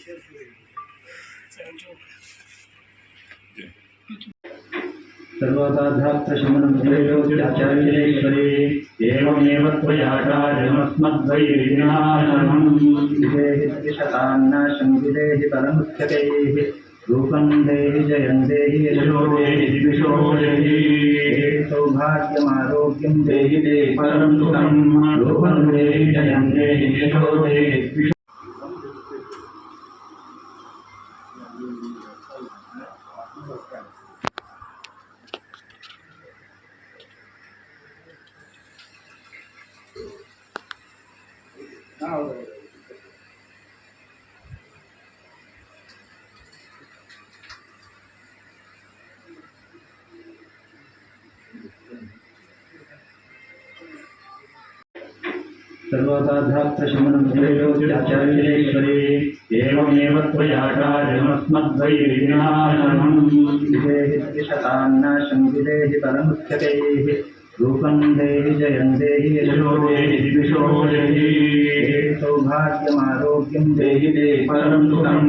सर्वताध्यात्मशमनमुपयोग्याचार्येश्वरे एवमेव त्वयाचार्यमस्मद्वैरिनाशनम् विदेहि शतान्नाशं विदेहि परमुच्यतैः रूपं देहि जयं देहि यशो देहि द्विषो देहि सौभाग्यमारोग्यं देहि देहि परं सुखं रूपं देहि जयं देहि यशो देहि द्विषो सर्वताध्यात्मशमनमुपयोग्याचार्येश्वरे एवमेव त्वयाचार्यमस्मद्वैरिनाशनम् विदेहि शतान्नाशं विदेहि परमुच्यतैः रूपं देहि जयं देहि यशो देहि द्विषो देहि सौभाग्यमारोग्यं देहि देहि परं सुखं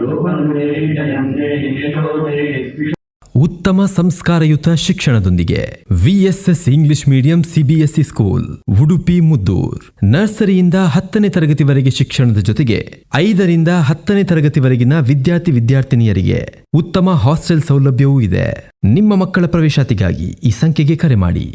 रूपं देहि जयं देहि यशो देहि द्विषो ಉತ್ತಮ ಸಂಸ್ಕಾರಯುತ ಶಿಕ್ಷಣದೊಂದಿಗೆ VSS English medium CBSE school Udupi Muddur ನರ್ಸರಿಯಿಂದ 10ನೇ ತರಗತಿವರೆಗೆ ಶಿಕ್ಷಣದ ಜೊತೆಗೆ 5ರಿಂದ 10ನೇ ತರಗತಿವರೆಗಿನ ವಿದ್ಯಾರ್ಥಿನಿಯರಿಗೆ ಉತ್ತಮ ಹಾಸ್ಟೆಲ್ ಸೌಲಭ್ಯವೂ ಇದೆ. ನಿಮ್ಮ ಮಕ್ಕಳ ಪ್ರವೇಶಾತಿಗಾಗಿ ಈ ಸಂಖ್ಯೆಗೆ ಕರೆ ಮಾಡಿ.